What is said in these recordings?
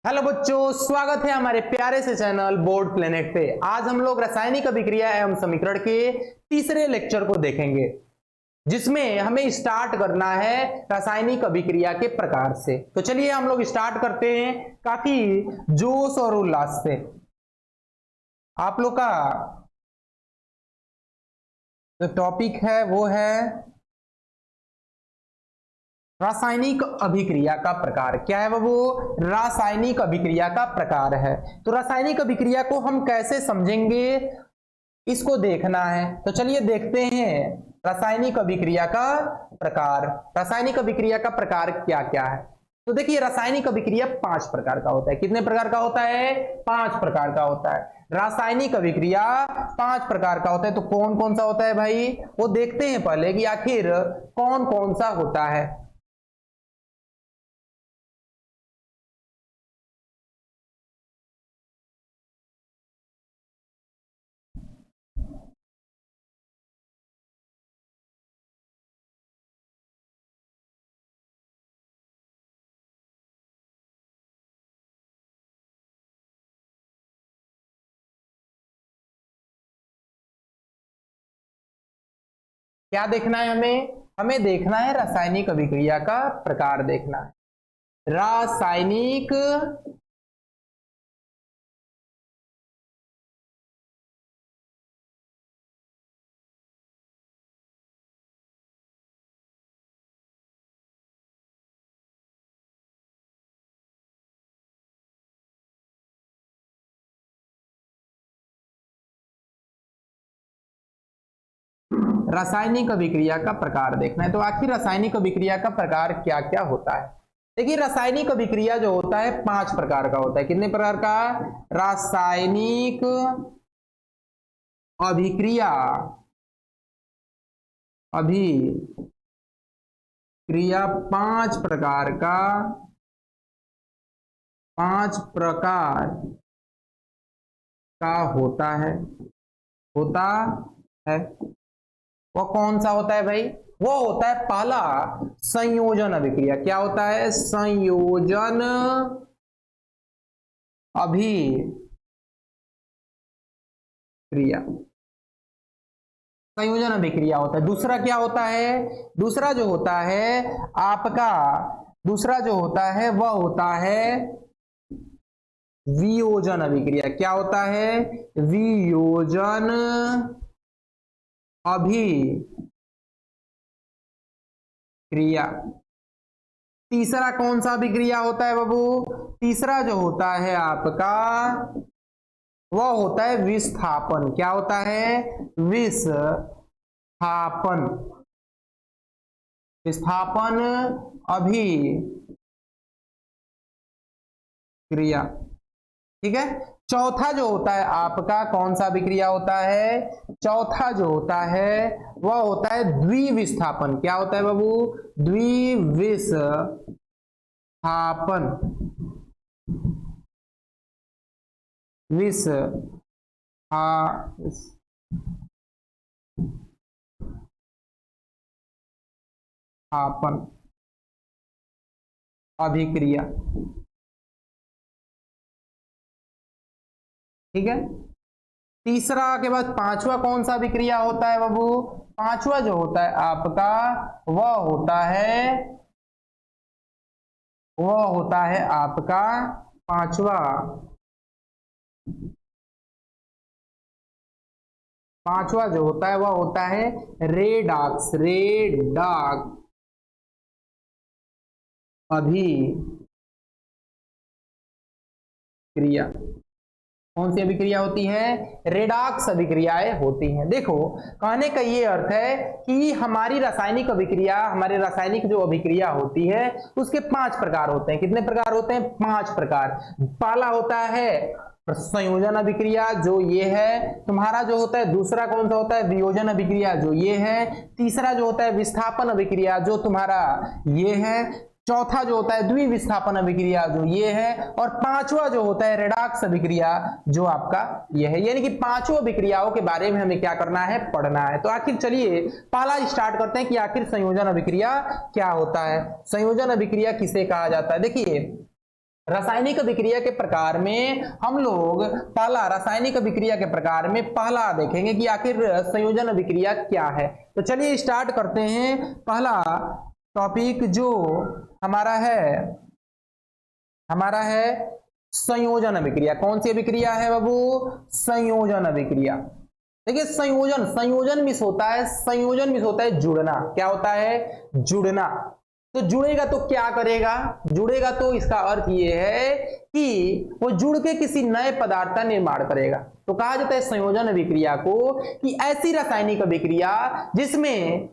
Hello बच्चों, स्वागत है हमारे प्यारे से चैनल बोर्ड प्लेनेट पे। आज हम लोग रासायनिक अभिक्रिया एवं समीकरण के तीसरे लेक्चर को देखेंगे, जिसमें हमें स्टार्ट करना है रासायनिक अभिक्रिया के प्रकार से। तो चलिए हम लोग स्टार्ट करते हैं काफी जोश और उल्लास से। आप लोग का जो टॉपिक है वो है रासायनिक अभिक्रिया का प्रकार। क्या है वो? रासायनिक अभिक्रिया का प्रकार है। तो रासायनिक अभिक्रिया को हम कैसे समझेंगे, इसको देखना है। तो चलिए देखते हैं रासायनिक अभिक्रिया का प्रकार। रासायनिक अभिक्रिया का प्रकार क्या क्या है? तो देखिए, रासायनिक अभिक्रिया 5 प्रकार का होता है। कितने प्रकार का होता है? 5 प्रकार का होता है। रासायनिक अभिक्रिया 5 प्रकार का होता है। तो कौन कौन सा होता है भाई, वो देखते हैं पहले कि आखिर कौन कौन सा होता है। क्या देखना है हमें? हमें देखना है रासायनिक अभिक्रिया का प्रकार देखना है। रासायनिक रासायनिक अभिक्रिया का प्रकार देखना है। तो आखिर रासायनिक अभिक्रिया का प्रकार क्या क्या होता है? देखिए, रासायनिक अभिक्रिया जो होता है 5 प्रकार का होता है। कितने प्रकार का? रासायनिक अभिक्रिया अभिक्रिया 5 प्रकार का, 5 प्रकार का होता है। वो कौन सा होता है भाई? वो होता है पहला संयोजन अभिक्रिया। क्या होता है? संयोजन अभिक्रिया। संयोजन अभिक्रिया होता है। दूसरा क्या होता है? दूसरा जो होता है आपका, दूसरा जो होता है वह होता है वियोजन अभिक्रिया। क्या होता है? वियोजन अभिक्रिया। तीसरा कौन सा अभिक्रिया होता है बाबू? तीसरा जो होता है आपका वह होता है विस्थापन। क्या होता है? विस्थापन। विस्थापन अभिक्रिया। ठीक है। चौथा जो होता है आपका कौन सा अभिक्रिया होता है? चौथा जो होता है वह होता है द्विविस्थापन। क्या होता है बाबू? द्विविस्थापन। विस्थापन अभिक्रिया। ठीक है। तीसरा के बाद पांचवा कौन सा अभिक्रिया होता है बाबू? पांचवा जो होता है आपका वह होता है आपका पांचवा जो होता है वह होता है रेडॉक्स अभिक्रिया। कौन सी अभिक्रिया होती है? रेडॉक्स अभिक्रियाएं होती हैं। देखो, कहने का ये अर्थ है कि हमारी रासायनिक अभिक्रिया, हमारे रासायनिक जो अभिक्रिया होती है उसके 5 प्रकार होते हैं। कितने प्रकार होते हैं? 5 प्रकार। पहला होता है संयोजन अभिक्रिया, जो ये है तुम्हारा जो होता है। दूसरा कौन सा होता है? वियोजन अभिक्रिया, जो ये है। तीसरा जो होता है विस्थापन अभिक्रिया, जो तुम्हारा ये है। चौथा जो होता है द्विविस्थापन अभिक्रिया, जो ये है। और पांचवा जो होता है रेडॉक्स अभिक्रिया, जो आपका ये है। यानी कि पांचों अभिक्रियाओं के बारे में हमें क्या करना है? पढ़ना है। तो आखिर चलिए पहला स्टार्ट करते हैं कि आखिर संयोजन अभिक्रिया क्या होता है। संयोजन अभिक्रिया किसे कहा जाता है? देखिए, रासायनिक अभिक्रिया के प्रकार में हम लोग पहला रासायनिक अभिक्रिया के प्रकार में पहला देखेंगे कि आखिर संयोजन अभिक्रिया क्या है। तो चलिए स्टार्ट करते हैं। पहला टॉपिक जो हमारा है संयोजन अभिक्रिया। कौन सी अभिक्रिया है बाबू? संयोजन अभिक्रिया। देखिए संयोजन मीन्स होता है जुड़ना। क्या होता है? जुड़ना। तो जुड़ेगा तो क्या करेगा? जुड़ेगा तो इसका अर्थ ये है कि वो जुड़ के किसी नए पदार्थ का निर्माण करेगा। तो कहा जाता है संयोजन अभिक्रिया को कि ऐसी रासायनिक अभिक्रिया जिसमें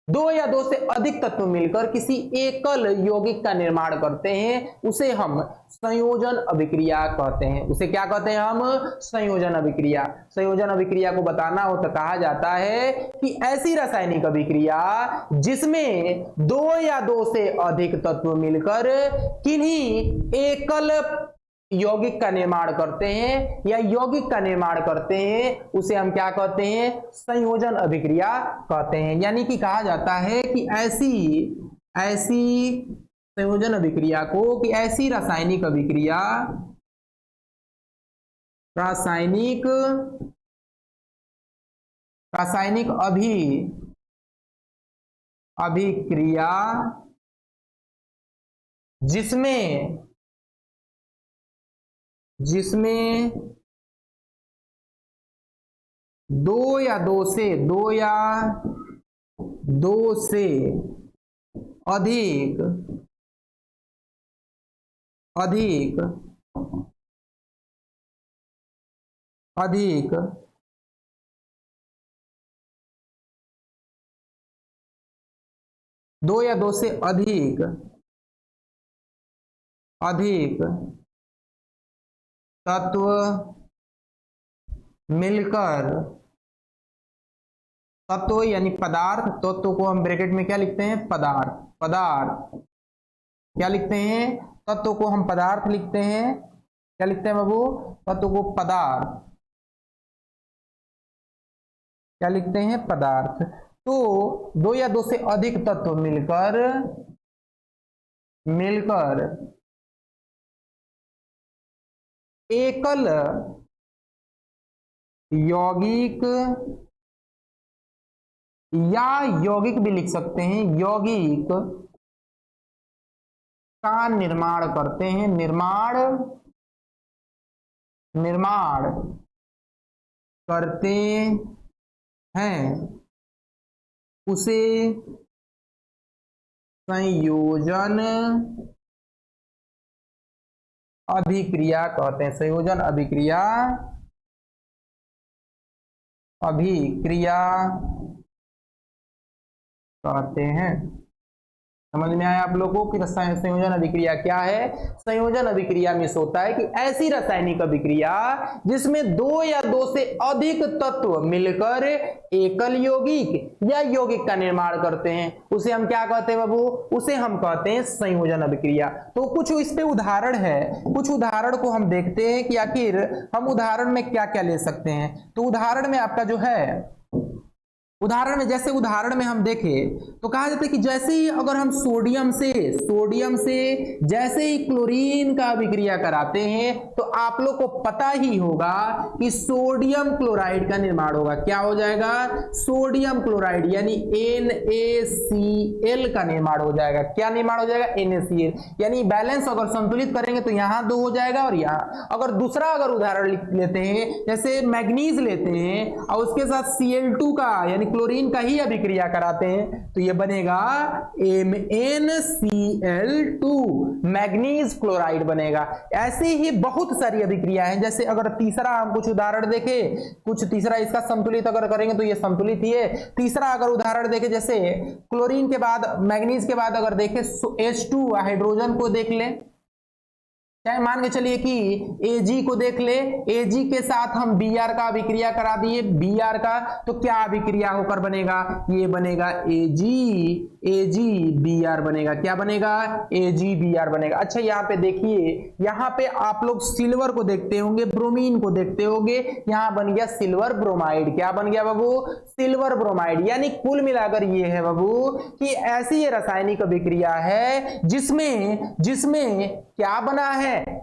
दो या दो से अधिक तत्व मिलकर किसी एकल यौगिक का निर्माण करते हैं, उसे हम संयोजन अभिक्रिया कहते हैं। उसे क्या कहते हैं हम? संयोजन अभिक्रिया। संयोजन अभिक्रिया को बताना हो तो कहा जाता है कि ऐसी रासायनिक अभिक्रिया जिसमें दो या दो से अधिक तत्व मिलकर किन्हीं एकल यौगिक का निर्माण करते हैं या यौगिक का निर्माण करते हैं, उसे हम क्या कहते हैं? संयोजन अभिक्रिया कहते हैं। यानी कि कहा जाता है कि ऐसी संयोजन अभिक्रिया को कि ऐसी रासायनिक अभिक्रिया अभिक्रिया जिसमें दो या दो से अधिक दो या दो से अधिक तत्व मिलकर, तत्व यानी पदार्थ, तत्व को हम ब्रैकेट में क्या लिखते हैं? पदार्थ। क्या लिखते हैं? तत्व को हम पदार्थ लिखते हैं। क्या लिखते हैं बाबू? तत्व को पदार्थ। क्या लिखते हैं? पदार्थ। तो दो या दो से अधिक तत्व मिलकर एकल यौगिक या यौगिक भी लिख सकते हैं, यौगिक का निर्माण करते हैं। निर्माण करते हैं, उसे संयोजन अभिक्रिया कहते हैं। संयोजन अभिक्रिया कहते हैं। समझ में आया आप लोगों को कि संयोजन अभिक्रिया क्या है? संयोजन अभिक्रिया में होता है कि ऐसी रासायनिक अभिक्रिया जिसमें दो या दो से अधिक तत्व मिलकर एकल यौगिक या यौगिक का निर्माण करते हैं, उसे हम क्या कहते हैं बाबू? उसे हम कहते हैं संयोजन अभिक्रिया। तो कुछ इस पे उदाहरण है, कुछ उदाहरण को हम देखते हैं कि आखिर हम उदाहरण में क्या क्या ले सकते हैं। तो उदाहरण में आपका जो है, उदाहरण में हम देखें तो कहा जाता है कि जैसे ही अगर हम सोडियम से जैसे ही क्लोरीन का अभिक्रिया कराते हैं तो आप लोग को पता ही होगा कि सोडियम क्लोराइड का निर्माण होगा। क्या हो जाएगा? सोडियम क्लोराइड यानी NaCl का निर्माण हो जाएगा। क्या निर्माण हो जाएगा? NaCl। यानी बैलेंस अगर संतुलित करेंगे तो यहाँ 2 हो जाएगा और यहाँ। अगर दूसरा उदाहरण लेते हैं, जैसे मैग्नीज लेते हैं और उसके साथ Cl2 का यानी क्लोरीन का ही अभिक्रिया कराते हैं तो ये बनेगा MnCl2, मैग्नीज क्लोराइड बनेगा। ऐसे ही बहुत सारी अभिक्रिया हैं। जैसे अगर तीसरा हम कुछ उदाहरण देखें, तीसरा इसका संतुलित अगर करेंगे तो ये संतुलित ही है। तीसरा अगर उदाहरण देखें, जैसे क्लोरीन के बाद मैग्नीज के बाद अगर देखें H2 हाइड्रोजन को देख लें, चाहे मान के चलिए कि Ag को देख ले, Ag के साथ हम Br का अभिक्रिया करा दिए, Br का, तो क्या अभिक्रिया होकर बनेगा? ये बनेगा Ag AgBr बनेगा। क्या बनेगा? AgBr बनेगा। अच्छा यहाँ पे देखिए, यहाँ पे आप लोग सिल्वर को देखते होंगे, ब्रोमीन को देखते होंगे, यहाँ बन गया सिल्वर ब्रोमाइड। क्या बन गया बाबू? Silver bromide. यानी कुल मिलाकर ये है बाबू कि ऐसी ये रासायनिक अभिक्रिया है जिसमें क्या बना है,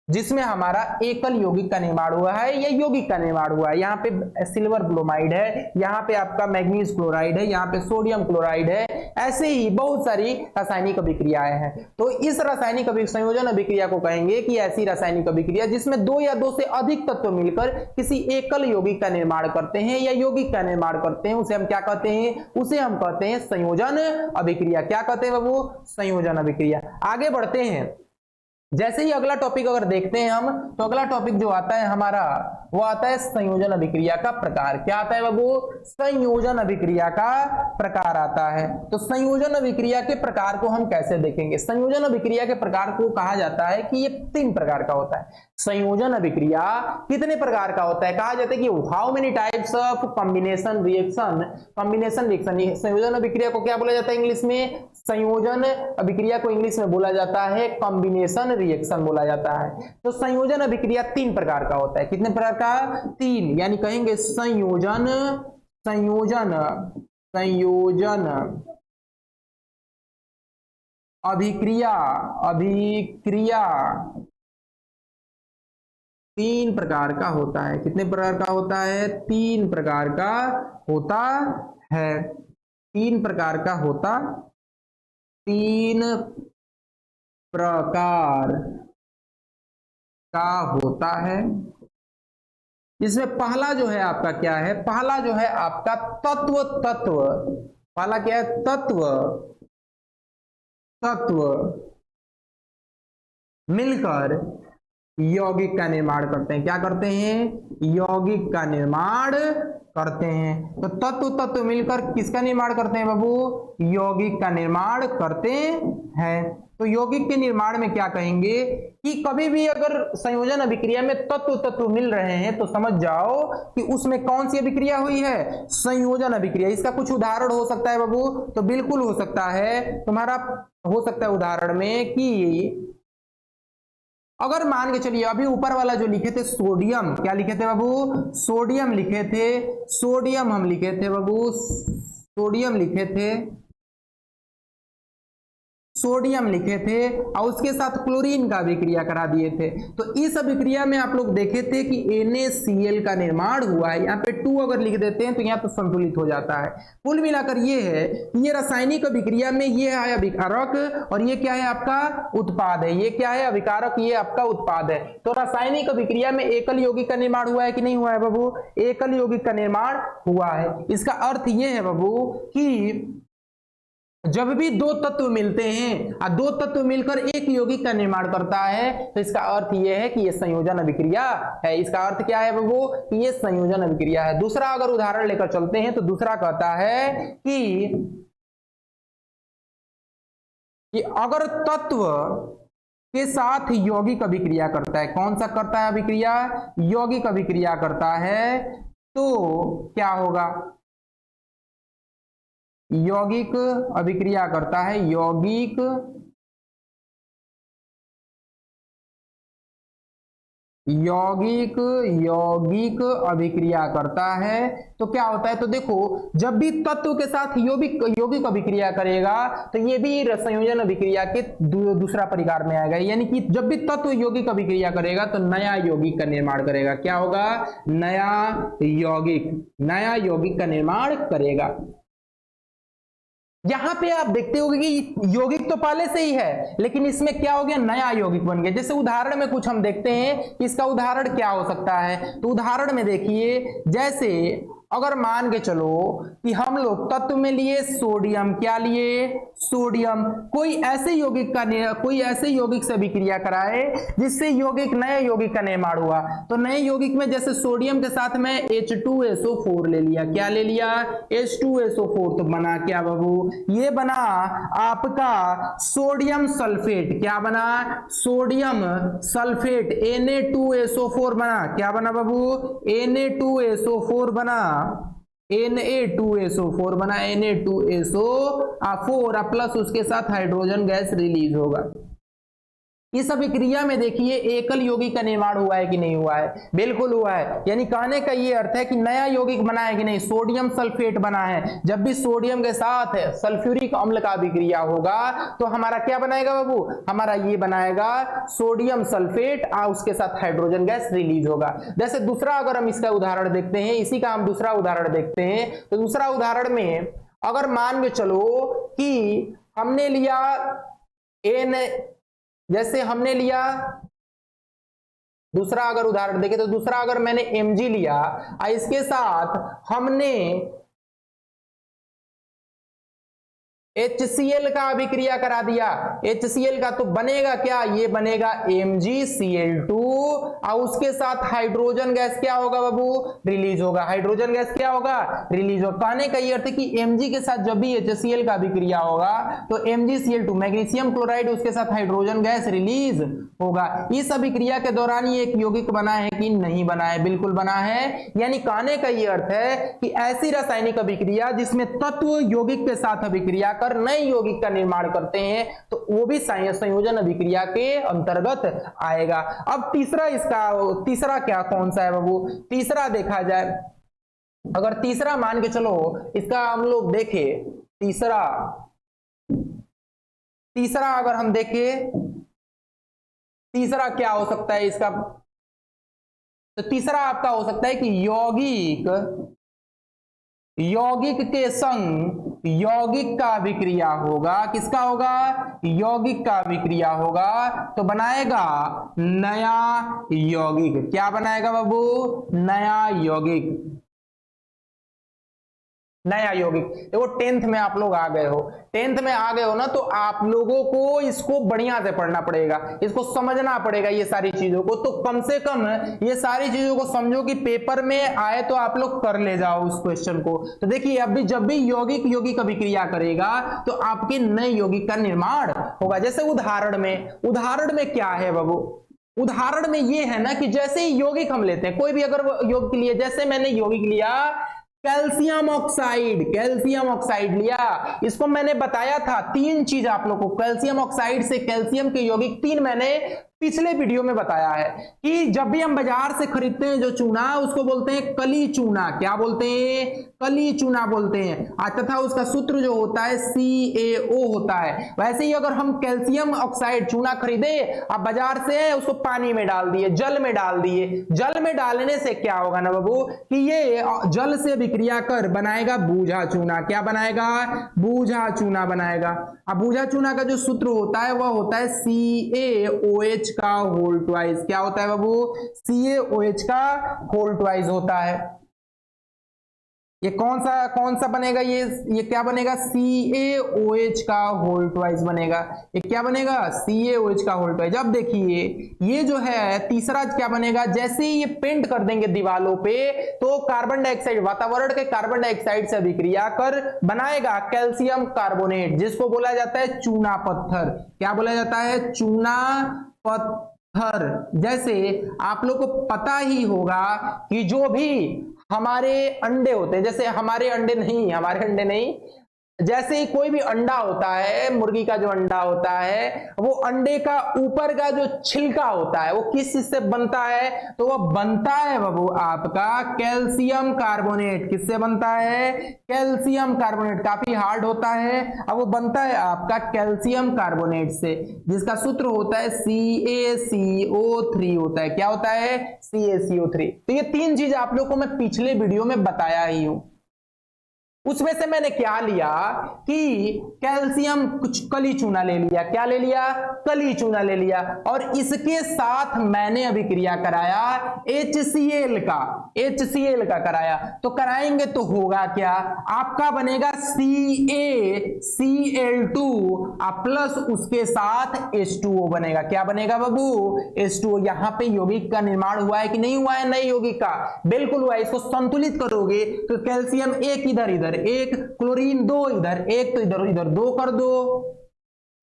जिसमें हमारा एकल यौगिक का निर्माण हुआ है या यौगिक का निर्माण हुआ है। यहाँ पे सिल्वर ब्रोमाइड है, यहाँ पे आपका मैग्नीज क्लोराइड है, यहाँ पे सोडियम क्लोराइड है। ऐसे ही बहुत सारी रासायनिक अभिक्रियाएं हैं। तो इस रासायनिक संयोजन अभिक्रिया को कहेंगे कि ऐसी रासायनिक अभिक्रिया जिसमें दो या दो से अधिक तत्व मिलकर किसी एकल यौगिक का निर्माण करते हैं या यौगिक का निर्माण करते हैं, उसे हम क्या कहते हैं? उसे हम कहते हैं संयोजन अभिक्रिया। क्या कहते हैं बाबू? संयोजन अभिक्रिया। आगे बढ़ते हैं। जैसे ही अगला टॉपिक अगर देखते हैं हम, तो अगला टॉपिक जो आता है हमारा वो आता है संयोजन अभिक्रिया का प्रकार। क्या आता है बाबू? संयोजन अभिक्रिया का प्रकार आता है। तो संयोजन अभिक्रिया के प्रकार को हम कैसे देखेंगे? संयोजन अभिक्रिया के प्रकार को कहा जाता है कि ये 3 प्रकार का होता है। संयोजन अभिक्रिया कितने प्रकार का होता है? कहा जाता है कि how many types of combination reaction. संयोजन अभिक्रिया को क्या बोला जाता है इंग्लिश में? संयोजन अभिक्रिया को इंग्लिश में बोला जाता है कॉम्बिनेशन रिएक्शन बोला जाता है। तो संयोजन अभिक्रिया 3 प्रकार का होता है। कितने प्रकार का? 3। यानी कहेंगे संयोजन अभिक्रिया 3 प्रकार का होता है। कितने प्रकार का होता है? 3 प्रकार का होता है। 3 प्रकार का होता 3 प्रकार का होता है। इसमें पहला जो है आपका क्या है? पहला जो है आपका तत्व। पहला क्या है? तत्व मिलकर यौगिक का निर्माण करते हैं। क्या करते हैं? यौगिक का निर्माण करते हैं। तो तत्व मिलकर किसका निर्माण करते हैं बाबू? यौगिक का निर्माण करते हैं। तो यौगिक के निर्माण में क्या कहेंगे कि कभी भी अगर संयोजन अभिक्रिया में तत्व मिल रहे हैं तो समझ जाओ कि उसमें कौन सी अभिक्रिया हुई है? संयोजन अभिक्रिया। इसका कुछ उदाहरण हो सकता है बाबू? तो बिल्कुल हो सकता है। तुम्हारा हो सकता है उदाहरण में कि अगर मान के चलिए अभी ऊपर वाला जो लिखे थे सोडियम, क्या लिखे थे बाबू? सोडियम लिखे थे। सोडियम हम लिखे थे बाबू, सोडियम लिखे थे और उसके साथ क्लोरीन का अभिक्रिया करा दिए थे। तो इस अभिक्रिया में आप लोग देखे थे कि NaCl का निर्माण हुआ है। यहाँ पे 2 अगर लिख देते हैं तो यहाँ तो संतुलित हो जाता है। कुल मिलाकर ये है कि ये रासायनिक अभिक्रिया में ये है अभिकारक और ये क्या है? आपका उत्पाद है। ये क्या है? अभिकारक, ये आपका उत्पाद है। तो रासायनिक अभिक्रिया में एकल यौगिक का निर्माण हुआ है कि नहीं हुआ है बाबू? एकल यौगिक का निर्माण हुआ है। इसका अर्थ ये है बाबू कि जब भी 2 तत्व मिलते हैं और 2 तत्व मिलकर एक यौगिक का निर्माण करता है तो इसका अर्थ यह है कि यह संयोजन अभिक्रिया है। इसका अर्थ क्या है बाबू? कि यह संयोजन अभिक्रिया है। दूसरा अगर उदाहरण लेकर चलते हैं तो दूसरा कहता है कि अगर तत्व के साथ यौगिक अभिक्रिया करता है। कौन सा करता है अभिक्रिया? यौगिक अभिक्रिया करता है। तो क्या होगा? यौगिक अभिक्रिया करता है। यौगिक अभिक्रिया करता है। तो क्या होता है? तो देखो, जब भी तत्व के साथ यौगिक अभिक्रिया करेगा तो ये भी संयोजन अभिक्रिया के दूसरा प्रकार में आएगा। यानी कि जब भी तत्व यौगिक अभिक्रिया करेगा तो नया यौगिक का निर्माण करेगा। क्या होगा? नया यौगिक का निर्माण करेगा। यहां पे आप देखते होंगे कि यौगिक तो पहले से ही है, लेकिन इसमें क्या हो गया? नया यौगिक बन गया। जैसे उदाहरण में कुछ हम देखते हैं कि इसका उदाहरण क्या हो सकता है। तो उदाहरण में देखिए, जैसे अगर मान के चलो कि हम लोग तत्व में लिए सोडियम। क्या लिए? सोडियम। कोई ऐसे यौगिक से अभिक्रिया कराए जिससे नए यौगिक का निर्माण हुआ। तो नए यौगिक में जैसे सोडियम के साथ में H2SO4 ले लिया। क्या ले लिया? H2SO4। तो बना क्या बाबू? ये बना आपका सोडियम सल्फेट। क्या बना? Sodium sulphate. Na2SO4 बना। क्या बना बाबू? Na2SO4 बना। Na2SO4 बना, Na2SO4 प्लस उसके साथ हाइड्रोजन गैस रिलीज होगा। इस अभिक्रिया में देखिए एकल यौगिक का निर्माण हुआ है कि नहीं हुआ है, बिल्कुल हुआ है। यानी कहने का ये अर्थ है कि नया यौगिक बना है कि नहीं, सोडियम सल्फेट बना है। जब भी सोडियम के साथ सल्फ्यूरिक अम्ल का अभिक्रिया होगा तो हमारा क्या बनाएगा बाबू, हमारा ये बनाएगा सोडियम सल्फेट और उसके साथ हाइड्रोजन गैस रिलीज होगा। जैसे दूसरा अगर हम इसका उदाहरण देखते हैं, इसी का हम दूसरा उदाहरण देखते हैं, तो दूसरा उदाहरण में अगर मान के चलो कि हमने लिया जैसे हमने लिया दूसरा अगर उदाहरण देखें तो दूसरा अगर मैंने Mg लिया और इसके साथ हमने HCl का अभिक्रिया करा दिया, HCl का, तो बनेगा क्या, ये बनेगा MgCl2 और उसके साथ हाइड्रोजन गैस क्या होगा बाबू, रिलीज होगा। हाइड्रोजन गैस क्या होगा, रिलीज होगा। कहने का ये अर्थ है कि Mg के साथ जब भी HCl का अभिक्रिया होगा तो MgCl2 मैग्नीशियम क्लोराइड उसके साथ हाइड्रोजन गैस रिलीज होगा। इस अभिक्रिया के दौरान ये एक यौगिक बना है कि नहीं बना है, बिल्कुल बना है। यानी कहने का ये अर्थ है कि ऐसी रासायनिक अभिक्रिया जिसमें तत्व यौगिक के साथ अभिक्रिया नए यौगिक का निर्माण करते हैं तो वो भी संयोजन अभिक्रिया के अंतर्गत आएगा। अब तीसरा क्या कौन सा है बाबू, तीसरा देखा जाए, अगर तीसरा मान के चलो इसका हम लोग देखें, तीसरा अगर हम देखें तीसरा क्या हो सकता है इसका, तो तीसरा आपका हो सकता है कि यौगिक के संग यौगिक का अभिक्रिया होगा। किसका होगा, यौगिक का अभिक्रिया होगा तो बनाएगा नया यौगिक। क्या बनाएगा बाबू, नया यौगिक। नया यौगिक। देखो 10th में आप लोग आ गए हो, 10th में आ गए हो ना, तो आप लोगों को इसको बढ़िया से पढ़ना पड़ेगा, इसको समझना पड़ेगा ये सारी चीजों को। तो कम से कम ये सारी चीजों को समझो कि पेपर में आए तो आप लोग कर ले जाओ उस क्वेश्चन को। तो देखिए अभी जब भी यौगिक अभिक्रिया करेगा तो आपके नए यौगिक का निर्माण होगा। जैसे उदाहरण में क्या है बाबू, उदाहरण में ये है ना कि जैसे ही यौगिक हम लेते हैं, कोई भी अगर यौगिक लिए, जैसे मैंने यौगिक लिया कैल्शियम ऑक्साइड लिया, इसको मैंने बताया था 3 चीज आप लोगों को, कैल्शियम ऑक्साइड से कैल्शियम के यौगिक 3 मैंने पिछले वीडियो में बताया है कि जब भी हम बाजार से खरीदते हैं जो चूना उसको बोलते हैं कली चूना। क्या बोलते हैं, कली चूना बोलते हैं। तथा उसका सूत्र जो होता है CaO होता है। वैसे ही अगर हम कैल्शियम ऑक्साइड चूना खरीदे, आप बाजार से उसको पानी में डाल दिए, जल में डाल दिए, जल में डालने से क्या होगा ना बाबू कि ये जल से विक्रिया कर बनाएगा बूझा चूना। क्या बनाएगा, बूझा चूना बनाएगा। अब बूझा चूना का जो सूत्र होता है वह होता है CaOH का होल ट्वाइस। क्या होता है बाबू, CaOH का होल ट्वाइस होता है। ये कौन सा बनेगा, ये क्या बनेगा, CaOH का होल ट्वाइस बनेगा। ये क्या बनेगा, CaOH का होल ट्वाइस। अब देखिए ये जो है तीसरा क्या बनेगा, जैसे ही ये पेंट कर देंगे दीवालों पे तो कार्बन डाइऑक्साइड, वातावरण के कार्बन डाइऑक्साइड से अभिक्रिया कर बनाएगा कैल्शियम कार्बोनेट, जिसको बोला जाता है चूना पत्थर। क्या बोला जाता है, चूना पत्थर। जैसे आप लोग को पता ही होगा कि जो भी हमारे अंडे होते हैं, जैसे हमारे अंडे नहीं, जैसे ही कोई भी अंडा होता है, मुर्गी का जो अंडा होता है, वो अंडे का ऊपर का जो छिलका होता है वो किस चीज से बनता है, तो वो बनता है बाबू आपका कैल्शियम कार्बोनेट। किससे बनता है, कैल्शियम कार्बोनेट। काफी हार्ड होता है, अब वो बनता है आपका कैल्शियम कार्बोनेट से, जिसका सूत्र होता है CaCO3 होता है। क्या होता है, CaCO3। तो ये 3 चीज आप लोगों को मैं पिछले वीडियो में बताया ही हूं। उसमें से मैंने क्या लिया कि कैल्शियम कुछ कली चूना ले लिया। क्या ले लिया, कली चूना ले लिया, और इसके साथ मैंने अभिक्रिया कराया HCl का कराया। तो कराएंगे तो होगा क्या, आपका बनेगा CaCl2 प्लस उसके साथ H2O बनेगा। क्या बनेगा बाबू, H2O। यहां पे यौगिक का निर्माण हुआ है कि नहीं हुआ है, नए यौगिक का, बिल्कुल हुआ है। इसको संतुलित करोगे तो कैल्शियम एक इधर, एक क्लोरीन 2 इधर, एक तो इधर 2 कर दो,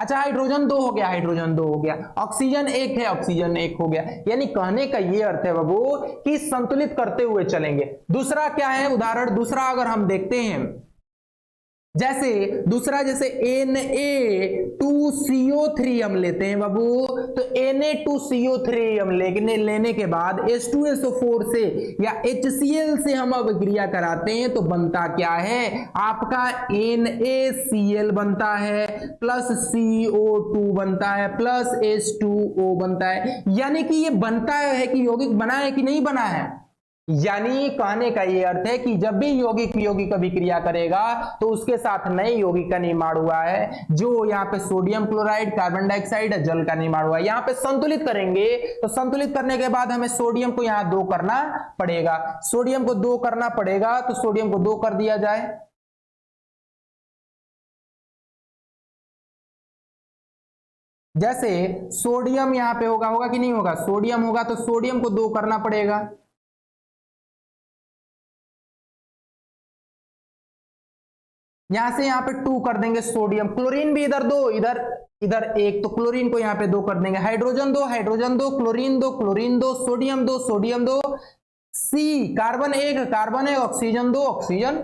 अच्छा हाइड्रोजन 2 हो गया, हाइड्रोजन 2 हो गया, ऑक्सीजन 1 है, ऑक्सीजन 1 हो गया। यानी कहने का ये अर्थ है बाबू कि संतुलित करते हुए चलेंगे। दूसरा क्या है उदाहरण, दूसरा अगर हम देखते हैं, जैसे दूसरा जैसे Na2CO3 हम लेते हैं बाबू, तो Na2CO3 हम लेने के बाद H2SO4 से या HCl से हम अभिक्रिया कराते हैं तो बनता क्या है आपका NaCl बनता है प्लस CO2 बनता है प्लस H2O बनता है। यानी कि ये बनता है कि यौगिक बना है कि नहीं बना है। यानी कहने का यह अर्थ है कि जब भी यौगिक यौगिक अभिक्रिया करेगा तो उसके साथ नए यौगिक का निर्माण हुआ है, जो यहाँ पे सोडियम क्लोराइड, कार्बन डाइऑक्साइड, जल का निर्माण हुआ है। यहाँ पे संतुलित करेंगे तो संतुलित करने के बाद हमें सोडियम को यहाँ 2 करना पड़ेगा, सोडियम को 2 करना पड़ेगा, तो सोडियम को 2 कर दिया जाए। जैसे सोडियम यहाँ पे होगा कि नहीं होगा, सोडियम होगा तो सोडियम को 2 करना पड़ेगा। यहां से यहां पे 2 कर देंगे सोडियम, क्लोरीन भी इधर 2, इधर इधर 1, तो क्लोरीन को यहां पे 2 कर देंगे, hydrogen 2, hydrogen 2, chlorine 2, chlorine 2, sodium 2, sodium 2, C carbon 1, carbon 1, oxygen 2, oxygen,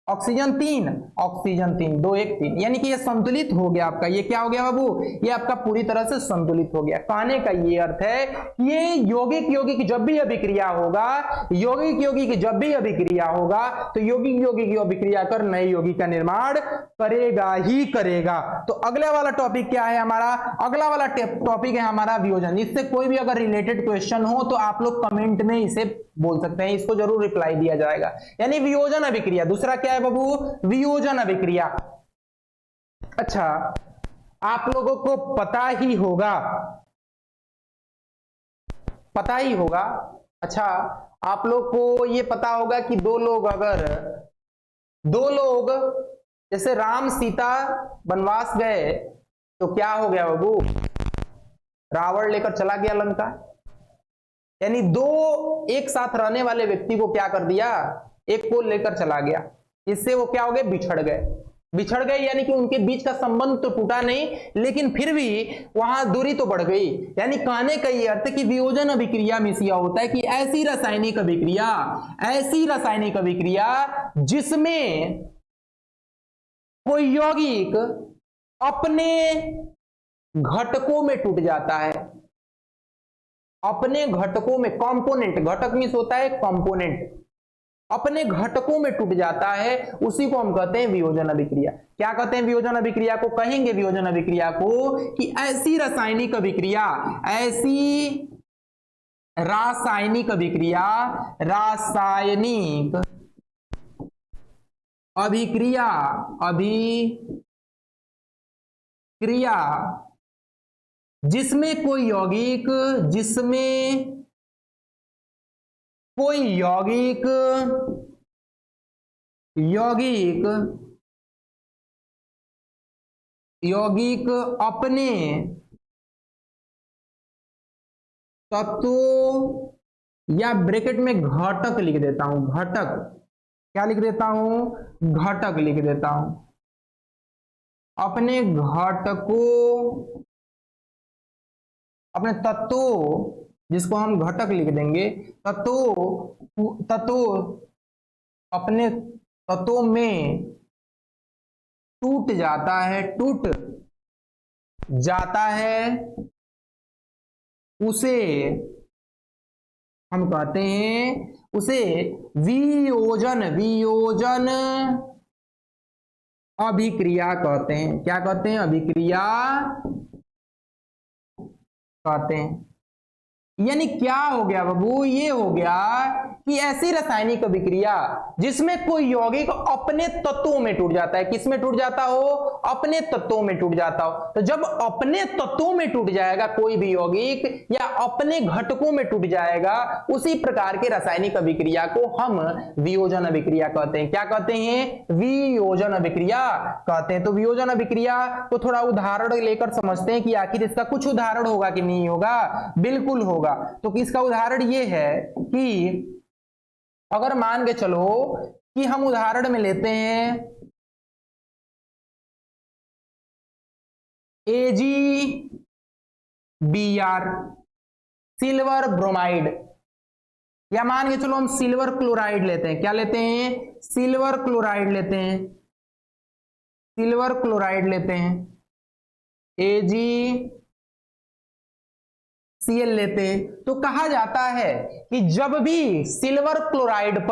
oxygen 3, oxygen 3, 2 1 3। यानी कि ये संतुलित हो गया आपका। ये क्या हो गया बाबू, ये आपका पूरी तरह से संतुलित हो गया। कहने का ये अर्थ है कि ये यौगिक यौगिक जब भी अभिक्रिया होगा, यौगिक यौगिक जब भी अभिक्रिया होगा तो यौगिक यौगिक अभिक्रिया कर नए यौगिक का निर्माण करेगा ही करेगा। तो अगला वाला टॉपिक क्या है हमारा, अगला वाला टॉपिक है हमारा वियोजन। इससे कोई भी अगर रिलेटेड क्वेश्चन हो तो आप लोग कमेंट में इसे बोल सकते हैं, इसको जरूर रिप्लाई दिया जाएगा। यानी वियोजन अभिक्रिया, दूसरा क्या है बाबू, वियोजन अभिक्रिया। अच्छा आप लोगों को पता ही होगा, पता ही होगा, अच्छा आप लोग को ये पता होगा कि दो लोग जैसे राम सीता वनवास गए तो क्या हो गया बाबू, रावण लेकर चला गया लंका। यानी दो एक साथ रहने वाले व्यक्ति को क्या कर दिया, एक को लेकर चला गया, इससे वो क्या हो गए, बिछड़ गए। यानी कि उनके बीच का संबंध तो टूटा नहीं, लेकिन फिर भी वहां दूरी तो बढ़ गई। यानी कहने का ये अर्थ कि वियोजन अभिक्रिया में यह होता है कि ऐसी रासायनिक अभिक्रिया जिसमें कोई यौगिक अपने घटकों में टूट जाता है, अपने घटकों में, कंपोनेंट, घटक मींस होता है कंपोनेंट, अपने घटकों में टूट जाता है, उसी को हम कहते हैं वियोजन अभिक्रिया। क्या कहते हैं वियोजन अभिक्रिया को, कहेंगे वियोजन अभिक्रिया को कि ऐसी रासायनिक अभिक्रिया जिसमें कोई यौगिक अपने तत्वों, या ब्रैकेट में घटक लिख देता हूं, घटक, क्या लिख देता हूं, घटक लिख देता हूं, अपने घटकों, अपने तत्वों, जिसको हम घटक लिख देंगे, तत्वों अपने तत्वों में टूट जाता है, उसे हम कहते हैं, उसे वियोजन अभिक्रिया कहते हैं। क्या कहते हैं, अभिक्रिया कहते हैं। यानी क्या हो गया बाबू, ये हो गया कि ऐसी रासायनिक अभिक्रिया जिसमें कोई यौगिक अपने तत्वों में टूट जाता है, किसमें टूट जाता हो, अपने तत्वों में टूट जाता हो। तो जब अपने तत्वों में टूट जाएगा कोई भी यौगिक या अपने घटकों में टूट जाएगा, उसी प्रकार के रासायनिक अभिक्रिया को हम वियोजन अभिक्रिया कहते हैं। क्या कहते हैं, वियोजन अभिक्रिया कहते हैं। तो वियोजन अभिक्रिया को थोड़ा उदाहरण लेकर समझते हैं कि आखिर इसका कुछ उदाहरण होगा कि नहीं होगा, बिल्कुल होगा। तो इसका उदाहरण ये है कि अगर मान के चलो कि हम उदाहरण में लेते हैं AgBr, सिल्वर ब्रोमाइड, या मान के चलो हम सिल्वर क्लोराइड लेते हैं। क्या लेते हैं? सिल्वर क्लोराइड लेते हैं, सिल्वर क्लोराइड लेते हैं, AgCl लेते हैं। तो कहा जाता है कि जब भी सिल्वर क्लोराइड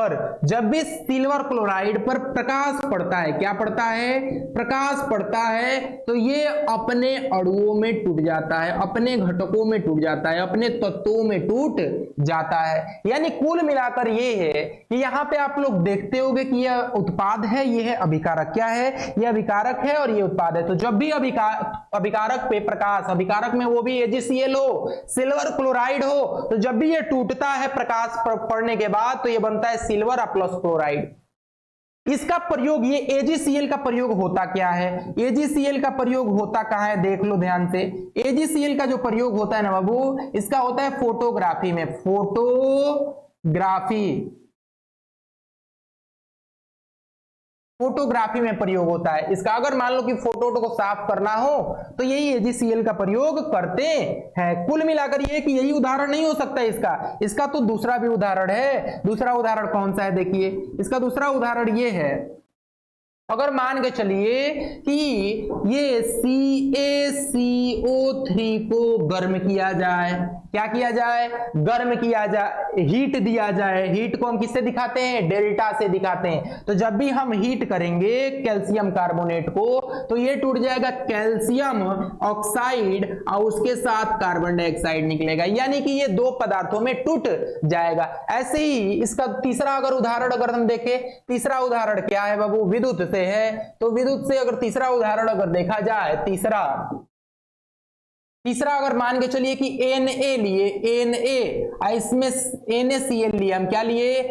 पर प्रकाश पड़ता है, क्या पड़ता है? प्रकाश पड़ता है, तो ये अपने अणुओं में टूट जाता है, अपने घटकों में टूट जाता है, अपने तत्वों में टूट जाता है। यानी कुल मिलाकर ये है कि यहाँ पे आप लोग देखते होंगे कि यह उत्पाद है, ये है अभिकारक। क्या है? यह अभिकारक है और ये उत्पाद है। तो जब भी अभिकारक पे प्रकाश, अभिकारक में वो भी AgCl हो, सिल्वर क्लोराइड हो, तो जब भी ये टूटता है प्रकाश पड़ने के बाद, तो ये बनता है सिल्वर प्लस क्लोराइड। इसका प्रयोग, ये AgCl का प्रयोग होता क्या है? AgCl का प्रयोग होता कहां है? देख लो ध्यान से। AgCl का जो प्रयोग होता है ना बाबू, इसका होता है फोटोग्राफी में, फोटोग्राफी में प्रयोग होता है इसका। अगर मान लो कि फोटो को साफ करना हो तो यही AgCl का प्रयोग करते हैं। कुल मिलाकर ये कि यही उदाहरण नहीं हो सकता इसका तो दूसरा भी उदाहरण है। दूसरा उदाहरण कौन सा है? देखिए, इसका दूसरा उदाहरण ये है, अगर मान के चलिए कि ये CaCO3 को गर्म किया जाए, क्या किया जाए? गर्म किया जाए, हीट दिया जाए। हीट को हम किससे दिखाते हैं? डेल्टा से दिखाते हैं। तो जब भी हम हीट करेंगे कैल्शियम कार्बोनेट को, तो ये टूट जाएगा कैल्शियम ऑक्साइड और उसके साथ कार्बन डाइऑक्साइड निकलेगा, यानी कि ये दो पदार्थों में टूट जाएगा। ऐसे ही इसका तीसरा अगर उदाहरण अगर हम देखें, तीसरा उदाहरण क्या है बाबू? विद्युत से है। तो विद्युत से अगर तीसरा उदाहरण अगर देखा जाए, तीसरा अगर मान के चलिए कि Na लिए, इसमें NaCl लिए, हम क्या लिए?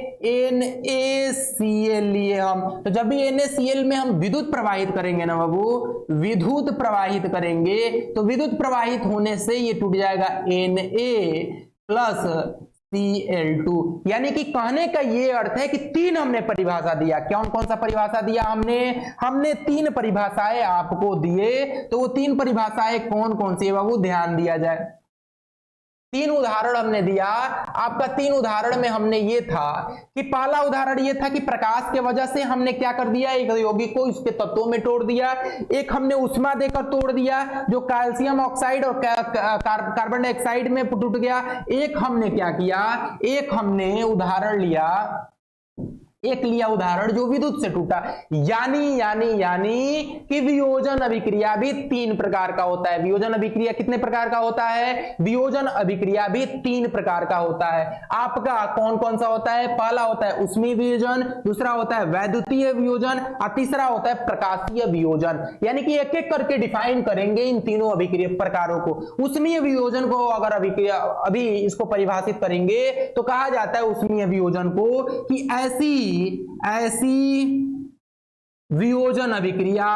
NaCl लिए हम। तो जब भी NaCl में हम विद्युत प्रवाहित करेंगे ना बाबू, विद्युत प्रवाहित करेंगे, तो विद्युत प्रवाहित होने से ये टूट जाएगा Na+Cl2। यानी कि कहने का ये अर्थ है कि तीन हमने परिभाषा दिया। कौन सा परिभाषा दिया हमने तीन परिभाषाएं आपको दिए। तो वो तीन परिभाषाएं कौन सी है बाबू? ध्यान दिया जाए। तीन उदाहरण हमने दिया आपका। तीन उदाहरण में हमने ये था कि पहला उदाहरण ये था कि प्रकाश के वजह से हमने क्या कर दिया? एक यौगिक को इसके तत्वों में तोड़ दिया। एक हमने उष्मा देकर तोड़ दिया, जो कैल्शियम ऑक्साइड और कार्बन डाइऑक्साइड में टूट गया। एक हमने क्या किया? एक हमने उदाहरण लिया, उदाहरण जो विद्युत से टूटा। यानी कि वियोजन अभिक्रिया भी तीन प्रकार का होता है। वियोजन अभिक्रिया कितने प्रकार का होता है? वियोजन अभिक्रिया भी तीन प्रकार का होता है। आपका कौन सा होता है? पहला होता है उष्मीय वियोजन, दूसरा होता है वैद्युतीय वियोजन और तीसरा होता है प्रकाशीय वियोजन। यानी कि एक एक करके डिफाइन करेंगे इन तीनों अभिक्रिया प्रकारों को। उष्मीय वियोजन को अगर अभी इसको परिभाषित करेंगे तो कहा जाता है उष्मीय वियोजन को कि ऐसी वियोजन अभिक्रिया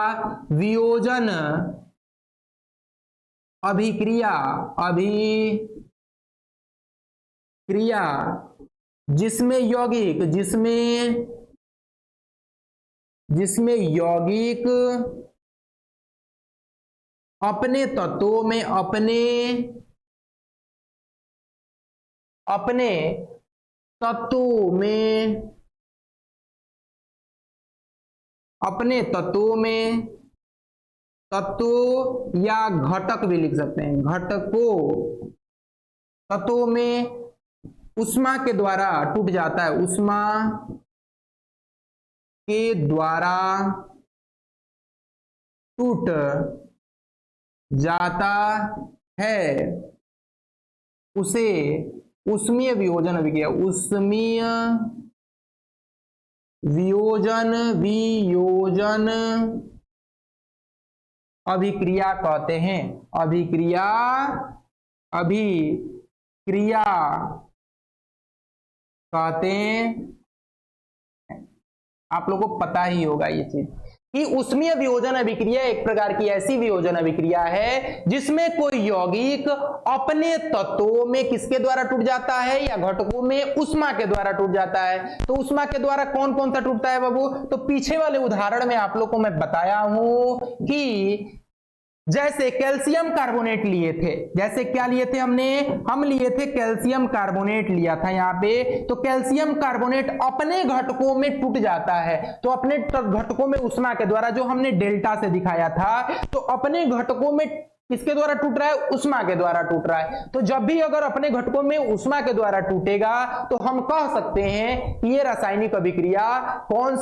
जिसमें यौगिक अपने तत्वों में अपने तत्वों में तत्व या घटक भी लिख सकते हैं, तत्वों में उष्मा के द्वारा टूट जाता है, उष्मा के द्वारा टूट जाता है, उसे उष्मीय वियोजन अभिक्रिया अभिक्रिया कहते हैं। अभिक्रिया कहते हैं। आप लोगों को पता ही होगा ये चीज कि उष्मीय वियोजन अभिक्रिया एक प्रकार की ऐसी वियोजन अभिक्रिया है जिसमें कोई यौगिक अपने तत्वों में किसके द्वारा टूट जाता है या घटकों में उष्मा के द्वारा टूट जाता है। तो उष्मा के द्वारा कौन सा टूटता है बाबू? तो पीछे वाले उदाहरण में आप लोग को मैं बताया हूं कि जैसे कैल्शियम कार्बोनेट लिए थे, जैसे क्या लिए थे हमने, हम लिए थे कैल्शियम कार्बोनेट लिया था यहाँ पे। तो कैल्शियम कार्बोनेट अपने घटकों में टूट जाता है, तो अपने घटकों में ऊष्मा के द्वारा, जो हमने डेल्टा से दिखाया था, तो अपने घटकों में किसके द्वारा टूट रहा है, ऊष्मा के द्वारा टूट रहा है। तो जब भी अगर अपने घटकों में ऊष्मा के द्वारा टूटेगा तो हम कह सकते हैं कि ये रासायनिक अभिक्रिया कौन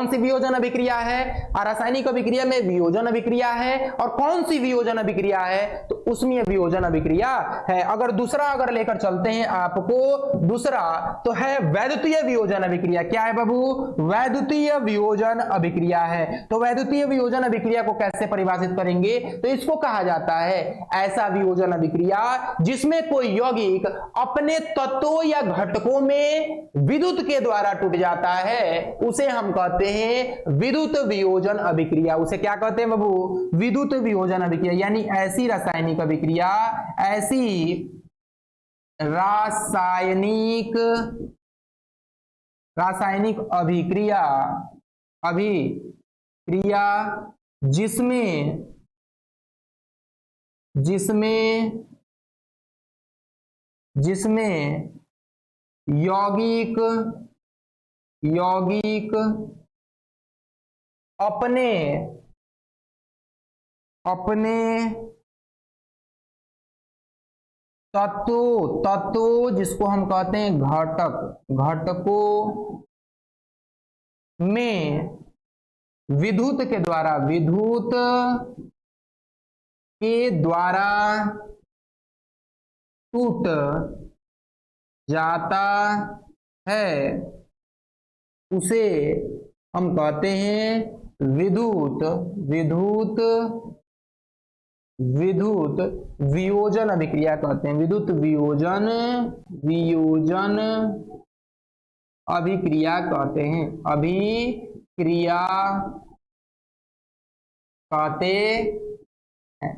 सी वियोजन अभिक्रिया है। रासायनिक अभिक्रिया में वियोजन अभिक्रिया है। और कौन सी वियोजन अभिक्रिया है, तो उष्मीय वियोजन अभिक्रिया है। अगर दूसरा अगर लेकर चलते हैं आपको, दूसरा तो है वैद्युतीय वियोजन अभिक्रिया। क्या है बाबू, वैद्युतीय वियोजन अभिक्रिया है। तो वैद्युतीय वियोजन अभिक्रिया को कैसे परिभाषित करेंगे, तो इसको कहा जाता है ऐसा वियोजन अभिक्रिया जिसमें कोई यौगिक अपने तत्वों या घटकों में विद्युत के द्वारा टूट जाता है, उसे हम कहते हैं विद्युत वियोजन अभिक्रिया। उसे क्या कहते हैं बाबू, विद्युत वियोजन अभिक्रिया। यानी ऐसी रासायनिक अभिक्रिया, ऐसी रासायनिक अभिक्रिया जिसमें यौगिक अपने तत्वों जिसको हम कहते हैं घटकों में विद्युत के द्वारा टूट जाता है, उसे हम कहते हैं विद्युत वियोजन अभिक्रिया कहते हैं। विद्युत वियोजन अभिक्रिया कहते हैं। अभिक्रिया कहते हैं।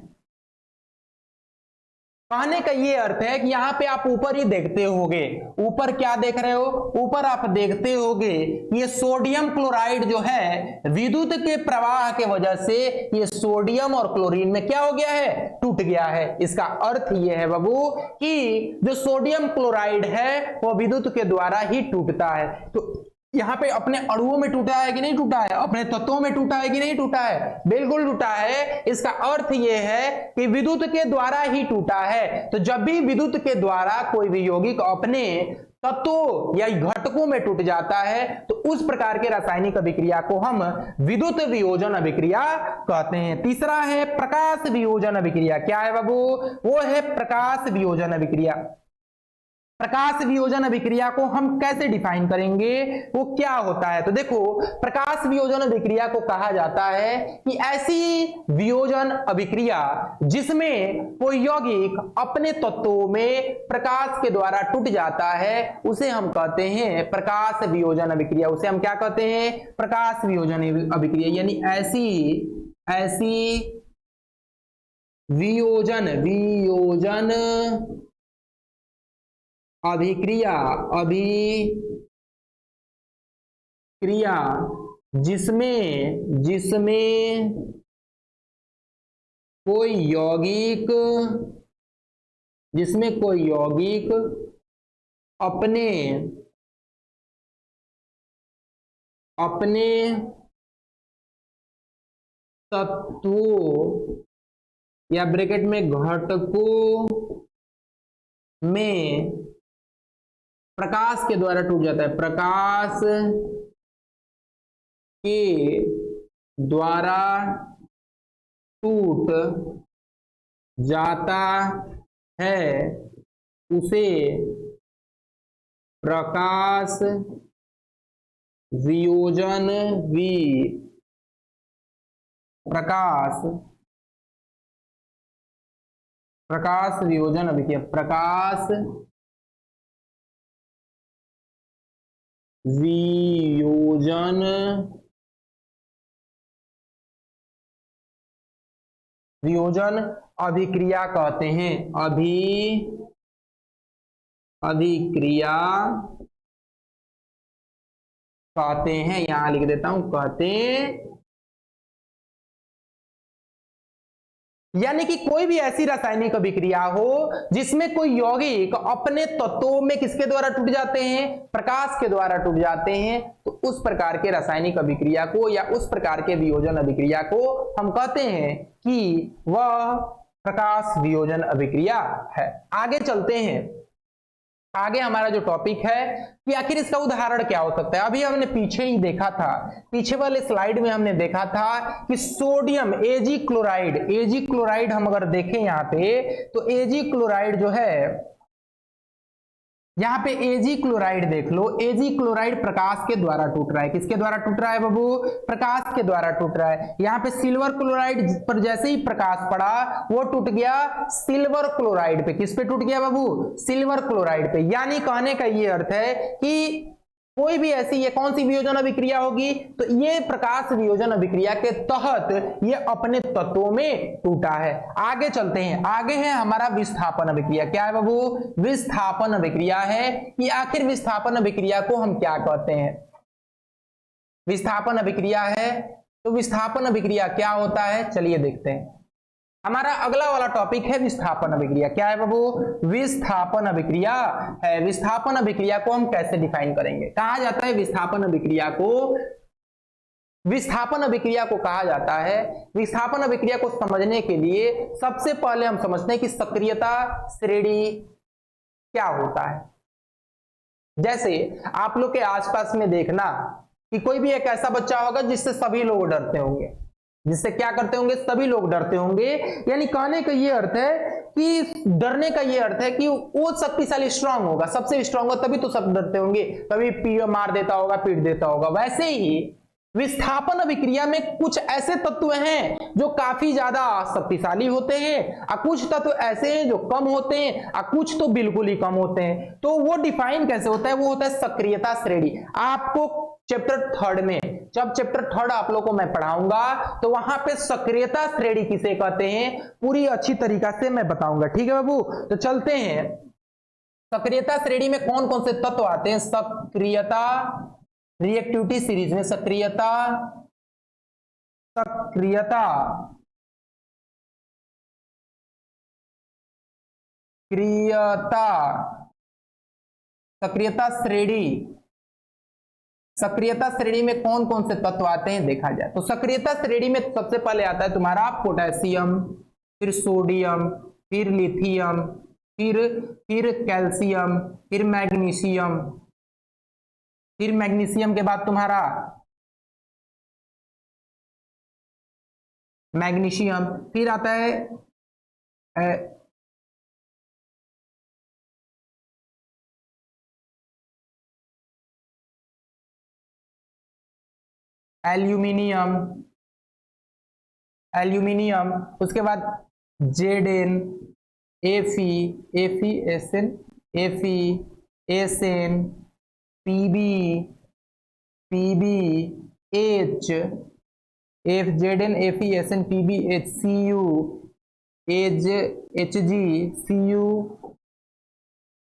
कहने का ये अर्थ है कि यहां पे आप ऊपर ही देखते होगे, ऊपर क्या देख रहे हो, ऊपर आप देखते होगे ये सोडियम क्लोराइड जो है विद्युत के प्रवाह के वजह से ये सोडियम और क्लोरीन में क्या हो गया है, टूट गया है। इसका अर्थ ये है बाबू कि जो सोडियम क्लोराइड है वो विद्युत के द्वारा ही टूटता है। तो यहाँ पे अपने अणुओं में टूटा है कि नहीं टूटा है, अपने तत्वों में टूटा है कि नहीं टूटा है, बिल्कुल टूटा है। इसका अर्थ यह है कि विद्युत के द्वारा ही टूटा है। तो जब भी विद्युत के द्वारा कोई भी यौगिक अपने तत्वों या घटकों में टूट जाता है तो उस प्रकार के रासायनिक अभिक्रिया को हम विद्युत वियोजन अभिक्रिया कहते हैं। तीसरा है प्रकाश वियोजन अभिक्रिया। क्या है बाबू, वो है प्रकाश वियोजन अभिक्रिया। प्रकाश वियोजन अभिक्रिया को हम कैसे डिफाइन करेंगे, वो क्या होता है, तो देखो प्रकाश वियोजन अभिक्रिया को कहा जाता है कि ऐसी वियोजन अभिक्रिया जिसमें कोई यौगिक अपने तत्वों में प्रकाश के द्वारा टूट जाता है उसे हम कहते हैं प्रकाश वियोजन अभिक्रिया। उसे हम क्या कहते हैं, प्रकाश वियोजन अभिक्रिया। यानी ऐसी वियोजन अभिक्रिया जिसमें कोई यौगिक अपने तत्वों या ब्रैकेट में घटकों में प्रकाश के द्वारा टूट जाता है, प्रकाश के द्वारा टूट जाता है, उसे प्रकाश वियोजन प्रकाश वियोजन अभिक्रिया, प्रकाश वियोजन अभिक्रिया कहते हैं। अभिक्रिया कहते हैं, यहां लिख देता हूं, कहते यानी कि कोई भी ऐसी रासायनिक अभिक्रिया हो जिसमें कोई यौगिक अपने तत्वों में किसके द्वारा टूट जाते हैं, प्रकाश के द्वारा टूट जाते हैं, तो उस प्रकार के रासायनिक अभिक्रिया को या उस प्रकार के वियोजन अभिक्रिया को हम कहते हैं कि वह प्रकाश वियोजन अभिक्रिया है। आगे चलते हैं। आगे हमारा जो टॉपिक है कि आखिर इसका उदाहरण क्या हो सकता है। अभी हमने पीछे ही देखा था, पीछे वाले स्लाइड में हमने देखा था कि सोडियम एजी क्लोराइड हम अगर देखें यहां पे तो एजी क्लोराइड जो है, यहां पे एजी क्लोराइड देख लो, एजी क्लोराइड प्रकाश के द्वारा टूट रहा है। किसके द्वारा टूट रहा है बाबू, प्रकाश के द्वारा टूट रहा है। यहां पे सिल्वर क्लोराइड पर जैसे ही प्रकाश पड़ा वो टूट गया सिल्वर क्लोराइड पे। किस पे टूट गया बाबू, सिल्वर क्लोराइड पे। यानी कहने का ये अर्थ है कि कोई भी ऐसी, ये कौन सी वियोजन अभिक्रिया होगी, तो ये प्रकाश वियोजन अभिक्रिया के तहत ये अपने तत्वों में टूटा है। आगे चलते हैं। आगे है हमारा विस्थापन अभिक्रिया। क्या है बाबू, विस्थापन अभिक्रिया है कि आखिर विस्थापन अभिक्रिया को हम क्या कहते हैं। विस्थापन अभिक्रिया है तो विस्थापन अभिक्रिया क्या होता है, चलिए देखते हैं। हमारा अगला वाला टॉपिक है विस्थापन अभिक्रिया। क्या है बाबू, विस्थापन अभिक्रिया है। विस्थापन अभिक्रिया को हम कैसे डिफाइन करेंगे, कहा जाता है विस्थापन अभिक्रिया को, विस्थापन अभिक्रिया को कहा जाता है, विस्थापन अभिक्रिया को समझने के लिए सबसे पहले हम समझते हैं कि सक्रियता श्रेणी क्या होता है। जैसे आप लोग के आसपास में देखना कि कोई भी एक ऐसा बच्चा होगा जिससे सभी लोग डरते होंगे, जिससे क्या करते होंगे, सभी लोग डरते होंगे। यानी कहने का ये अर्थ है कि डरने का ये अर्थ है कि वो शक्तिशाली स्ट्रांग होगा, सबसे स्ट्रांग होगा तभी तो सब डरते होंगे, तभी मार देता होगा, पीट देता होगा। वैसे ही विस्थापन अभिक्रिया में कुछ ऐसे तत्व हैं जो काफी ज्यादा शक्तिशाली होते हैं, और कुछ तत्व ऐसे हैं जो कम होते हैं, और कुछ तो बिल्कुल ही कम होते हैं। तो वो डिफाइन कैसे होता है, वो होता है सक्रियता श्रेणी। आपको चैप्टर 3 में, जब चैप्टर 3 आप लोगों को मैं पढ़ाऊंगा तो वहां पे सक्रियता श्रेणी किसे कहते हैं पूरी अच्छी तरीका से मैं बताऊंगा। ठीक है बाबू, तो चलते हैं। सक्रियता श्रेणी में कौन कौन से तत्व आते हैं। सक्रियता, रिएक्टिविटी सीरीज में सक्रियता, सक्रियता क्रियता, सक्रियता श्रेणी, सक्रियता श्रेणी में कौन कौन से तत्व आते हैं देखा जाए तो सक्रियता श्रेणी में सबसे पहले आता है तुम्हारा पोटेशियम, फिर सोडियम, फिर लिथियम, फिर कैल्शियम, फिर मैग्नीशियम, फिर मैग्नीशियम के बाद तुम्हारा मैग्नीशियम, फिर आता है एल्यूमिनियम, एल्यूमिनियम, उसके बाद ZN, FE, FESN, FESN, PB, PB H, F ZN, FESN, PB H, CU, H, HG, CU,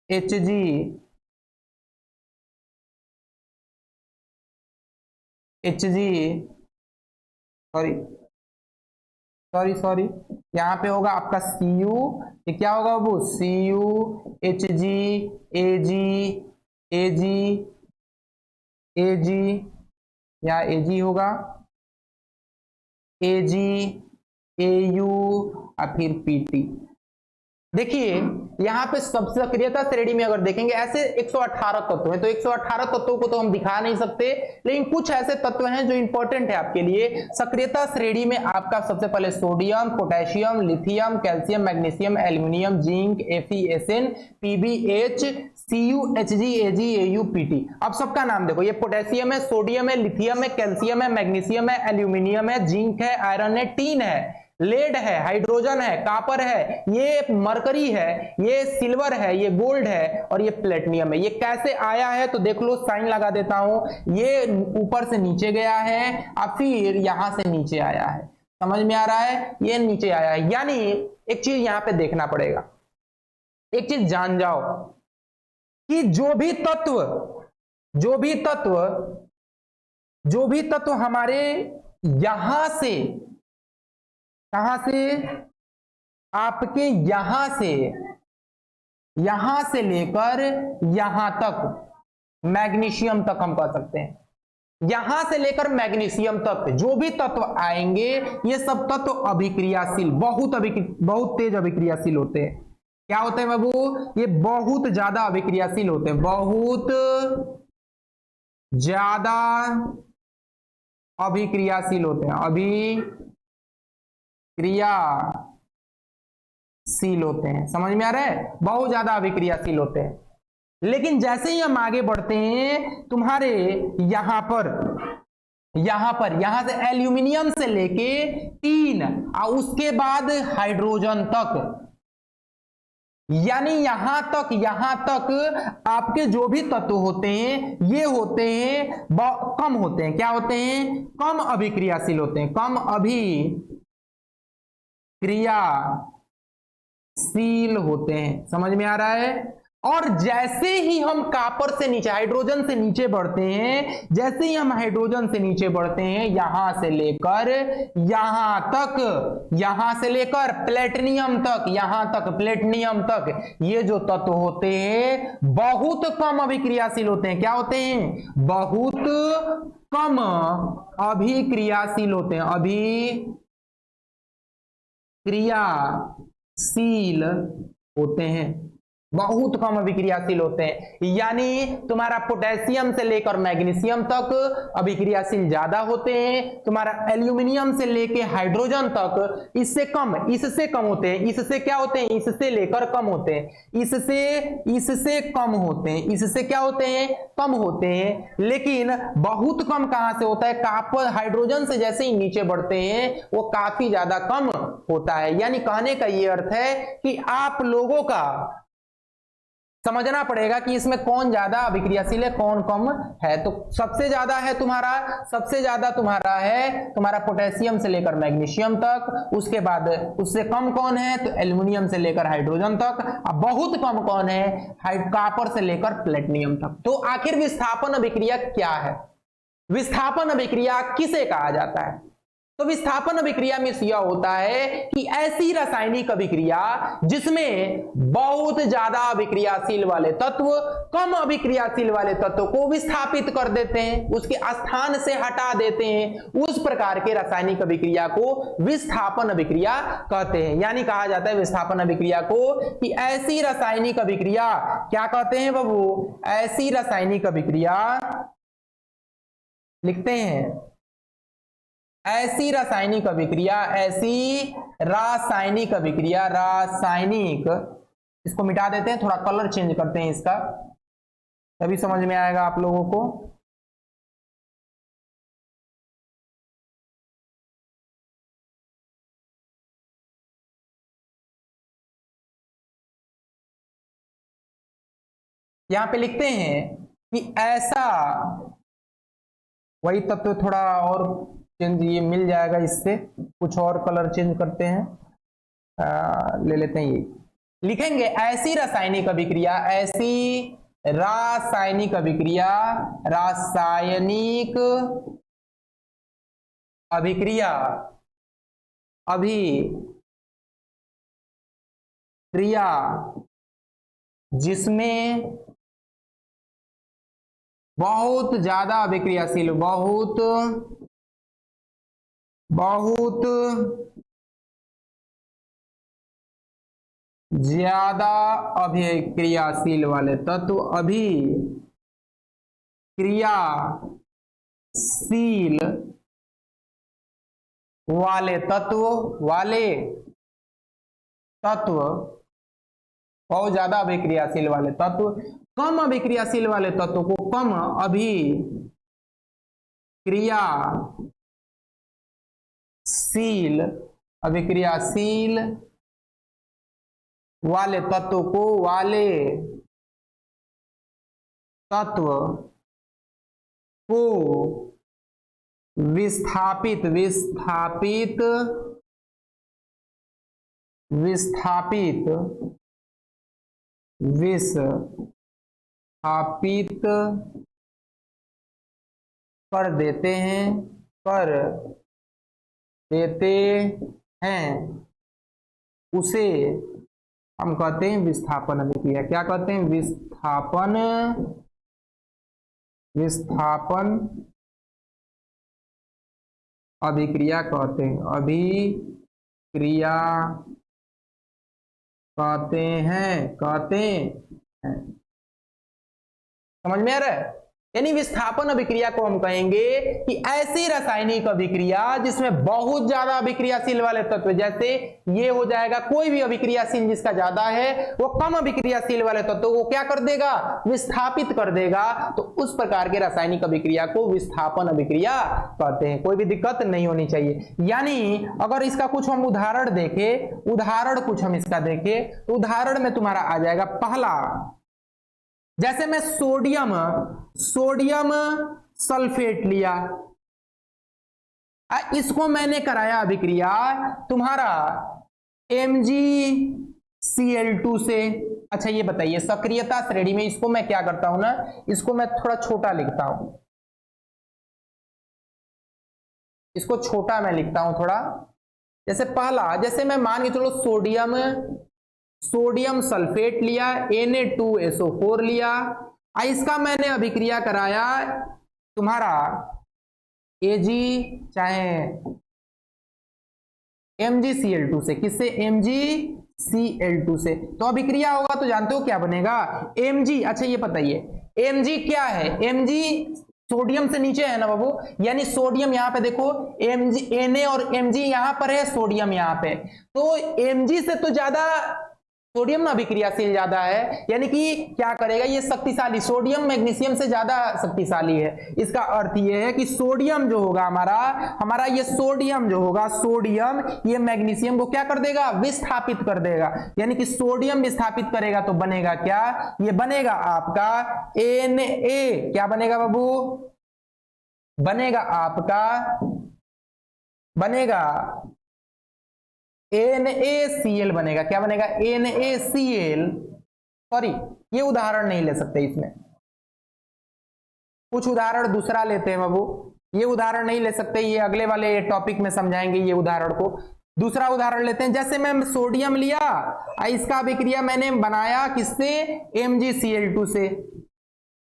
HG, HG, sorry यहां पे होगा आपका सीयू, ये क्या होगा वो सीयू, एचजी, एजी, एजी, एजी, या एजी होगा, एजी, एयू और फिर पीटी। देखिए यहाँ पे सब सक्रियता श्रेणी में अगर देखेंगे ऐसे 118 तत्व हैं, तो 118 तत्वों को तो हम दिखा नहीं सकते, लेकिन कुछ ऐसे तत्व हैं जो इंपॉर्टेंट है आपके लिए। सक्रियता श्रेणी में आपका सबसे पहले sodium, potassium, lithium, calcium, magnesium, aluminium, zinc, FESN, PBH, CU, HG, AG, AU, PT. अब सबका नाम देखो, ये पोटेशियम है, सोडियम है, लिथियम है, कैल्शियम है, मैग्नीशियम है, एल्यूमिनियम है, जिंक है, आयरन है, टीन है, लेड है, हाइड्रोजन है, कापर है, ये मरकरी है, ये सिल्वर है, ये गोल्ड है और ये प्लेटिनियम है। ये कैसे आया है तो देख लो, साइन लगा देता हूं, ये ऊपर से नीचे गया है और फिर यहां से नीचे आया है। समझ में आ रहा है, ये नीचे आया है। यानी एक चीज यहां पे देखना पड़ेगा, एक चीज जान जाओ कि जो भी तत्व हमारे यहां से, कहां से, आपके यहां से लेकर यहां तक मैग्नीशियम तक हम कह सकते हैं, यहां से लेकर मैग्नीशियम तक जो भी तत्व आएंगे ये सब तत्व अभिक्रियाशील, बहुत तेज अभिक्रियाशील होते हैं। क्या होते हैं बाबू? ये बहुत ज्यादा अभिक्रियाशील होते हैं, बहुत ज्यादा अभिक्रियाशील होते हैं, अभिक्रियाशील होते हैं। समझ में आ रहा है? बहुत ज्यादा अभिक्रियाशील होते हैं। लेकिन जैसे ही हम आगे बढ़ते हैं तुम्हारे यहां से एल्यूमिनियम से लेके 3 और उसके बाद हाइड्रोजन तक, यानी यहां तक आपके जो भी तत्व होते हैं ये होते हैं कम होते हैं। क्या होते हैं? कम अभिक्रियाशील होते हैं, कम अभिक्रियाशील होते हैं। समझ में आ रहा है? और जैसे ही हम कॉपर से नीचे, हाइड्रोजन से नीचे बढ़ते हैं, जैसे ही हम हाइड्रोजन से नीचे बढ़ते हैं यहां से लेकर प्लेटिनियम तक, ये जो तत्व होते हैं बहुत कम अभिक्रियाशील होते हैं। क्या होते हैं? बहुत कम अभिक्रियाशील होते हैं, अभिक्रियाशील होते हैं, बहुत कम अभिक्रियाशील होते हैं। यानी तुम्हारा पोटेशियम से लेकर मैग्नीशियम तक अभिक्रियाशील ज्यादा होते हैं, तुम्हारा एल्यूमिनियम से लेकर हाइड्रोजन तक इससे कम होते हैं। इससे क्या होते हैं? इससे लेकर कम होते हैं, इससे कम होते हैं, इससे क्या होते हैं? कम होते हैं। लेकिन बहुत कम कहां से होता है? कॉपर, हाइड्रोजन से जैसे ही नीचे बढ़ते हैं वो काफी ज्यादा कम होता है। यानी कहने का ये अर्थ है कि आप लोगों का समझना पड़ेगा कि इसमें कौन ज्यादा अभिक्रियाशील है, कौन कम है। तो सबसे ज्यादा है तुम्हारा पोटेशियम से लेकर मैग्नीशियम तक, उसके बाद उससे कम कौन है? तो एल्युमिनियम से लेकर हाइड्रोजन तक। अब बहुत कम कौन है? कॉपर से लेकर प्लेटिनियम तक। तो आखिर विस्थापन अभिक्रिया क्या है? विस्थापन अभिक्रिया किसे कहा जाता है? तो विस्थापन अभिक्रिया में यह होता है कि ऐसी रासायनिक अभिक्रिया जिसमें बहुत ज्यादा अभिक्रियाशील वाले तत्व कम अभिक्रियाशील वाले तत्व को विस्थापित कर देते हैं, उसके स्थान से हटा देते हैं, उस प्रकार के रासायनिक अभिक्रिया को विस्थापन अभिक्रिया कहते हैं। यानी कहा जाता है विस्थापन अभिक्रिया को कि ऐसी रासायनिक अभिक्रिया, क्या कहते हैं बाबू? ऐसी रासायनिक अभिक्रिया लिखते हैं, ऐसी रासायनिक अभिक्रिया, रासायनिक, इसको मिटा देते हैं, थोड़ा कलर चेंज करते हैं इसका, तभी समझ में आएगा आप लोगों को। यहां पे लिखते हैं कि ऐसा, वही तत्व थोड़ा और चेंज ये मिल जाएगा, इससे कुछ और कलर चेंज करते हैं, ले लेते हैं, ये लिखेंगे ऐसी रासायनिक अभिक्रिया, रासायनिक अभिक्रिया जिसमें बहुत ज्यादा अभिक्रियाशील, बहुत ज्यादा अभिक्रियाशील वाले तत्व, अभिक्रियाशील वाले तत्व बहुत ज्यादा अभिक्रियाशील वाले तत्व कम अभिक्रियाशील वाले तत्व को कम अभिक्रियाशील वाले तत्व को विस्थापित कर देते हैं, उसे हम कहते हैं विस्थापन अभिक्रिया। क्या कहते हैं? विस्थापन अभिक्रिया कहते हैं। अभिक्रिया कहते हैं। समझ में आ रहा है? यानी विस्थापन अभिक्रिया को हम कहेंगे कि ऐसी रासायनिक अभिक्रिया जिसमें बहुत ज्यादा अभिक्रियाशील वाले तत्व, जैसे ये हो जाएगा, कोई भी अभिक्रियाशील जिसका ज्यादा है वो कम अभिक्रियाशील वाले तत्व को क्या कर देगा? विस्थापित कर देगा। तो उस प्रकार के रासायनिक अभिक्रिया को विस्थापन अभिक्रिया कहते हैं। कोई भी दिक्कत नहीं होनी चाहिए। यानी अगर इसका कुछ हम उदाहरण देखें, तो उदाहरण में तुम्हारा आ जाएगा पहला, जैसे मैं सोडियम सल्फेट लिया, इसको मैंने कराया अभिक्रिया तुम्हारा MgCl2 से। अच्छा ये बताइए, सक्रियता श्रेणी में इसको मैं क्या करता हूं ना, इसको मैं थोड़ा छोटा लिखता हूं, इसको छोटा मैं लिखता हूं थोड़ा। जैसे पहला, जैसे मैं मान के चलो सोडियम सल्फेट लिया, Na2SO4 लिया, इसका मैंने अभिक्रिया कराया तुम्हारा Ag चाहे MgCl2 से। किससे? MgCl2 से। तो अभिक्रिया होगा तो जानते हो क्या बनेगा? Mg। अच्छा ये बताइए Mg क्या है? Mg सोडियम से नीचे है ना बाबू, यानी सोडियम यहां पे देखो, Na और Mg यहां पर है, सोडियम यहां पे, तो Mg से तो ज्यादा सोडियम ना अभिक्रियाशील ज्यादा है, यानी कि क्या करेगा ये शक्तिशाली, सोडियम मैग्नीशियम से ज्यादा शक्तिशाली है। इसका अर्थ ये है कि सोडियम जो होगा हमारा ये सोडियम जो होगा, सोडियम ये मैग्नीशियम को क्या कर देगा? विस्थापित कर देगा। यानी कि सोडियम विस्थापित करेगा तो बनेगा क्या? ये बनेगा आपका Na। क्या बनेगा बाबू? बनेगा NaCl बनेगा। क्या बनेगा? NaCl। सॉरी, ये उदाहरण नहीं ले सकते, इसमें कुछ उदाहरण दूसरा लेते हैं बाबू, ये उदाहरण नहीं ले सकते, ये अगले वाले टॉपिक में समझाएंगे ये उदाहरण को। दूसरा उदाहरण लेते हैं, जैसे मैं सोडियम लिया, इसका अभिक्रिया मैंने बनाया किससे? MgCl2 से।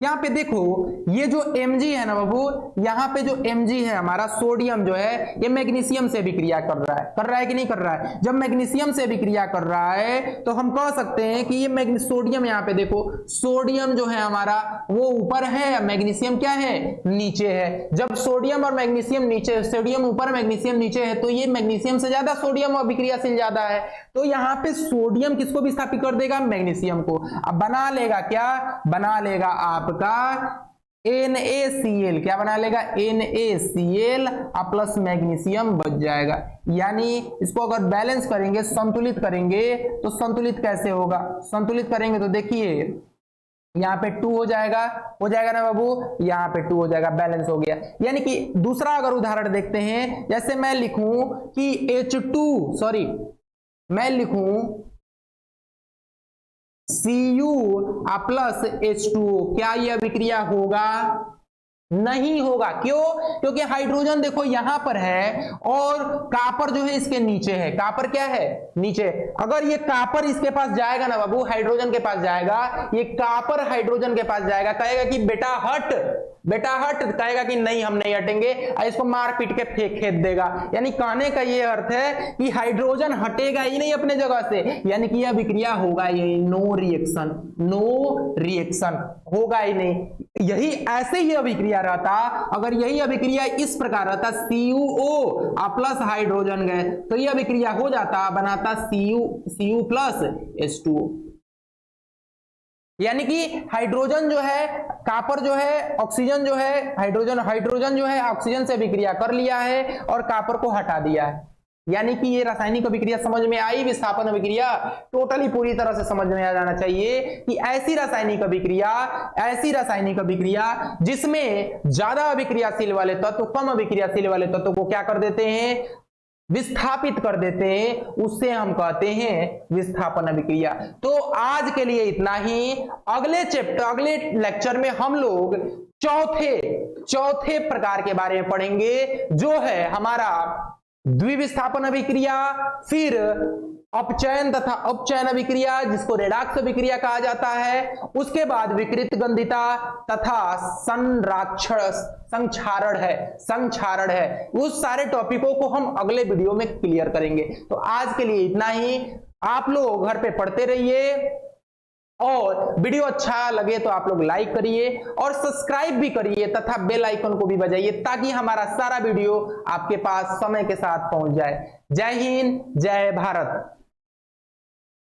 यहाँ पे देखो ये जो Mg है ना बाबू, यहाँ पे जो Mg है हमारा सोडियम जो है, ये मैग्नीशियम से अभिक्रिया कर रहा है कि नहीं कर रहा है? जब मैग्नीशियम से अभिक्रिया कर रहा है तो हम कह सकते हैं कि ये सोडियम, यहाँ पे देखो सोडियम जो है हमारा वो ऊपर है, मैग्नीशियम क्या है? नीचे है। जब सोडियम और मैग्नीशियम नीचे, सोडियम ऊपर मैग्नीशियम नीचे है, तो ये मैग्नीशियम से ज्यादा सोडियम अभिक्रियाशील ज्यादा है, तो यहाँ पे सोडियम किसको विस्थापित कर देगा? मैग्नीशियम को। अब बना लेगा क्या? बना लेगा आपका NaCl। क्या बना लेगा? NaCl प्लस मैग्नीशियम बच जाएगा। यानी इसको अगर बैलेंस करेंगे, संतुलित करेंगे, तो संतुलित कैसे होगा? संतुलित करेंगे तो देखिए यहाँ पे 2 हो जाएगा ना बाबू, यहाँ पे 2 हो जाएगा, बैलेंस हो गया। यानी कि दूसरा अगर उदाहरण देखते हैं, जैसे मैं लिखूं कि मैं लिखूं Cu प्लस H2O, क्या ये अभिक्रिया होगा? नहीं होगा। क्यों? क्योंकि हाइड्रोजन देखो यहां पर है और कॉपर जो है इसके नीचे है। कॉपर क्या है? नीचे। अगर ये कॉपर इसके पास जाएगा ना बाबू, हाइड्रोजन के पास जाएगा, ये कॉपर हाइड्रोजन के पास जाएगा, कहेगा कि बेटा हट, कहेगा कि नहीं हम नहीं हटेंगे, इसको मार पीट के फेंक देगा। यानी कहने का ये अर्थ है कि हाइड्रोजन हटेगा ही नहीं अपने जगह से, यानी कि यह अभिक्रिया होगा ही, नो रिएक्शन होगा ही नहीं। यही ऐसे ही अभिक्रिया रहता, अगर यही अभिक्रिया इस प्रकार रहता, CuO प्लस हाइड्रोजन गए, तो यह अभिक्रिया हो जाता, बनाता Cu प्लस H2O। यानी कि हाइड्रोजन जो है, कॉपर जो है, ऑक्सीजन जो है, हाइड्रोजन जो है ऑक्सीजन से अभिक्रिया कर लिया है और कॉपर को हटा दिया है। यानी कि ये रासायनिक अभिक्रिया समझ में आई। विस्थापन अभिक्रिया टोटली पूरी तरह से समझ में आ जाना चाहिए कि ऐसी रासायनिक अभिक्रिया जिसमें ज्यादा अभिक्रियाशील वाले तत्व कम अभिक्रियाशील वाले तत्व को क्या कर देते हैं? विस्थापित कर देते हैं, उससे हम कहते हैं विस्थापन अभिक्रिया। तो आज के लिए इतना ही। अगले लेक्चर में हम लोग चौथे प्रकार के बारे में पढ़ेंगे, जो है हमारा द्विविस्थापन अभिक्रिया, फिर अपचयन तथा उपचयन अभिक्रिया जिसको रेडॉक्स अभिक्रिया कहा जाता है, उसके बाद विकृत गंधिता तथा संक्षारण है। उस सारे टॉपिकों को हम अगले वीडियो में क्लियर करेंगे। तो आज के लिए इतना ही। आप लोग घर पे पढ़ते रहिए और वीडियो अच्छा लगे तो आप लोग लाइक करिए और सब्सक्राइब भी करिए तथा बेल आइकन को भी बजाइए ताकि हमारा सारा वीडियो आपके पास समय के साथ पहुंच जाए। जय हिंद, जय भारत।